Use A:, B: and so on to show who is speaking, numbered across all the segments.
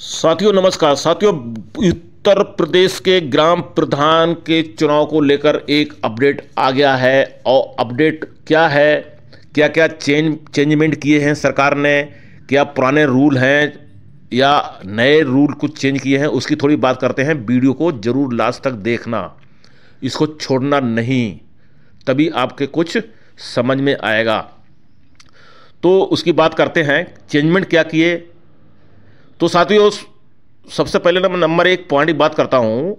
A: साथियों नमस्कार। साथियों, उत्तर प्रदेश के ग्राम प्रधान के चुनाव को लेकर एक अपडेट आ गया है। और अपडेट क्या है, क्या क्या चेंजमेंट किए हैं सरकार ने, क्या पुराने रूल हैं या नए रूल कुछ चेंज किए हैं, उसकी थोड़ी बात करते हैं। वीडियो को जरूर लास्ट तक देखना, इसको छोड़ना नहीं, तभी आपके कुछ समझ में आएगा। तो उसकी बात करते हैं, चेंजमेंट क्या किए। तो साथियों, सबसे पहले ना मैं नंबर एक पॉइंट की बात करता हूं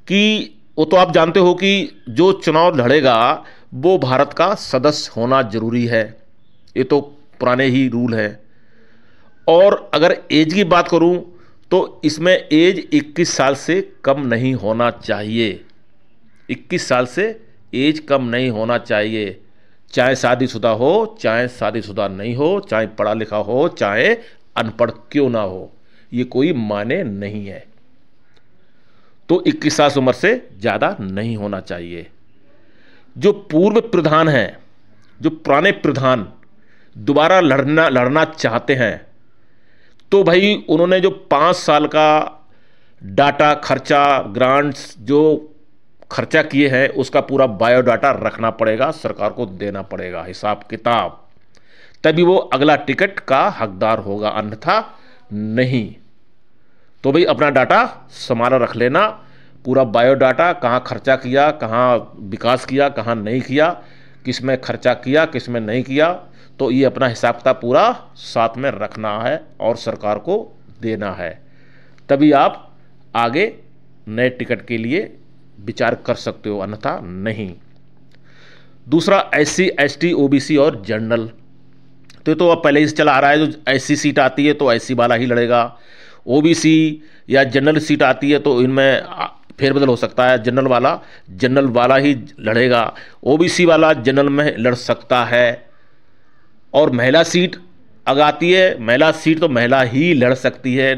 A: कि वो तो आप जानते हो कि जो चुनाव लड़ेगा वो भारत का सदस्य होना जरूरी है। ये तो पुराने ही रूल है। और अगर एज की बात करूं तो इसमें एज 21 साल से कम नहीं होना चाहिए। 21 साल से एज कम नहीं होना चाहिए, चाहे शादीशुदा हो, चाहे शादीशुदा नहीं हो, चाहे पढ़ा लिखा हो, चाहे अनपढ़ क्यों ना हो, ये कोई माने नहीं है। तो 21 साल उम्र से ज़्यादा नहीं होना चाहिए। जो पूर्व प्रधान हैं, जो पुराने प्रधान दोबारा लड़ना चाहते हैं, तो भाई उन्होंने जो 5 साल का डाटा खर्चा ग्रांट्स जो खर्चा किए हैं उसका पूरा बायोडाटा रखना पड़ेगा, सरकार को देना पड़ेगा हिसाब किताब, तभी वो अगला टिकट का हकदार होगा, अन्यथा नहीं। तो भाई अपना डाटा संभाला रख लेना, पूरा बायोडाटा, कहाँ खर्चा किया, कहाँ विकास किया, कहाँ नहीं किया, किस में खर्चा किया, किस में नहीं किया, तो ये अपना हिसाब किताब पूरा साथ में रखना है और सरकार को देना है, तभी आप आगे नए टिकट के लिए विचार कर सकते हो, अन्यथा नहीं। दूसरा, SC ST OBC और जनरल, तो अब पहले ही चला आ रहा है, जो SC सीट आती है तो SC वाला ही लड़ेगा, OBC या जनरल सीट आती है तो इनमें फेरबदल हो सकता है, जनरल वाला ही लड़ेगा, OBC वाला जनरल में लड़ सकता है। और महिला सीट अगर आती है, महिला सीट तो महिला ही लड़ सकती है,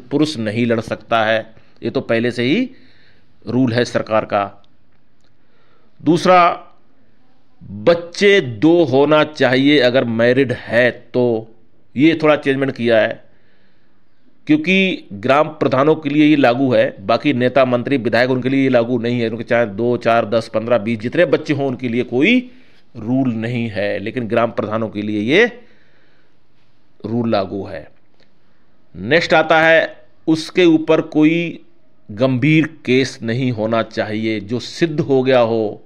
A: पुरुष नहीं लड़ सकता है, ये तो पहले से ही रूल है सरकार का। दूसरा, बच्चे 2 होना चाहिए अगर मैरिड है तो, ये थोड़ा चेंजमेंट किया है, क्योंकि ग्राम प्रधानों के लिए ये लागू है, बाकी नेता मंत्री विधायक उनके लिए ये लागू नहीं है, क्योंकि चाहे 2 4 10 15 20 जितने बच्चे हों उनके लिए कोई रूल नहीं है, लेकिन ग्राम प्रधानों के लिए ये रूल लागू है। नेक्स्ट आता है, उसके ऊपर कोई गंभीर केस नहीं होना चाहिए, जो सिद्ध हो गया हो,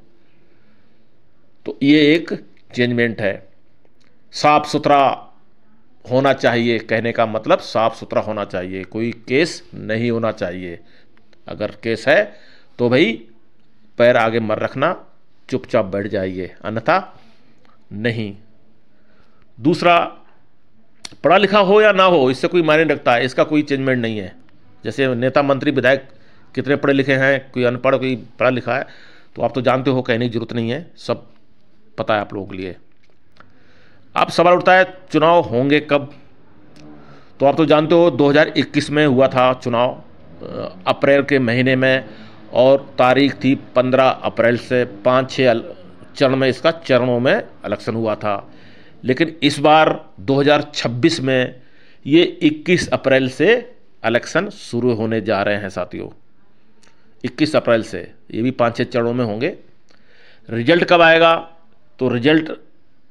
A: तो ये एक चेंजमेंट है। साफ सुथरा होना चाहिए, कहने का मतलब साफ सुथरा होना चाहिए, कोई केस नहीं होना चाहिए। अगर केस है तो भाई पैर आगे मत रखना, चुपचाप बैठ जाइए, अन्यथा नहीं। दूसरा, पढ़ा लिखा हो या ना हो इससे कोई मायने रखता है, इसका कोई चेंजमेंट नहीं है। जैसे नेता मंत्री विधायक कितने पढ़े लिखे हैं, कोई अनपढ़ कोई पढ़ा लिखा है, तो आप तो जानते हो, कहने की जरूरत नहीं है, सब पता है आप लोगों के लिए। अब सवाल उठता है चुनाव होंगे कब, तो आप तो जानते हो 2021 में हुआ था चुनाव, अप्रैल के महीने में, और तारीख थी 15 अप्रैल से। 5-6 चरण में, इसका चरणों में इलेक्शन हुआ था। लेकिन इस बार 2026 में ये 21 अप्रैल से इलेक्शन शुरू होने जा रहे हैं साथियों। 21 अप्रैल से, ये भी 5-6 चरणों में होंगे। रिजल्ट कब आएगा, तो रिजल्ट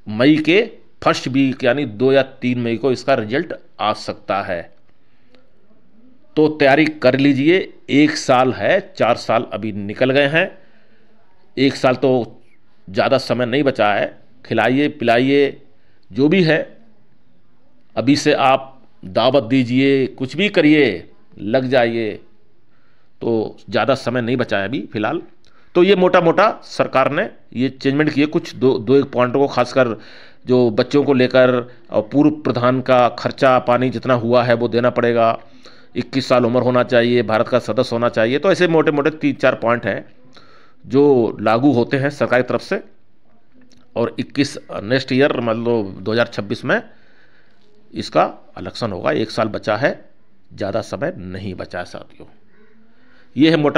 A: मई के फर्स्ट वीक यानी 2 या 3 मई को इसका रिजल्ट आ सकता है। तो तैयारी कर लीजिए, 1 साल है, 4 साल अभी निकल गए हैं, 1 साल तो ज़्यादा समय नहीं बचा है। खिलाइए पिलाइए जो भी है, अभी से आप दावत दीजिए, कुछ भी करिए, लग जाइए, तो ज़्यादा समय नहीं बचा है अभी फिलहाल। तो ये मोटा मोटा सरकार ने ये चेंजमेंट किए, कुछ दो एक पॉइंटों को, खासकर जो बच्चों को लेकर, और पूर्व प्रधान का खर्चा पानी जितना हुआ है वो देना पड़ेगा, 21 साल उम्र होना चाहिए, भारत का सदस्य होना चाहिए। तो ऐसे मोटे मोटे 3-4 पॉइंट हैं जो लागू होते हैं सरकार की तरफ से। और 21 नेक्स्ट ईयर मतलब 2026 में इसका इलेक्शन होगा, 1 साल बचा है, ज़्यादा समय नहीं बचा है साथियों। ये है मोटा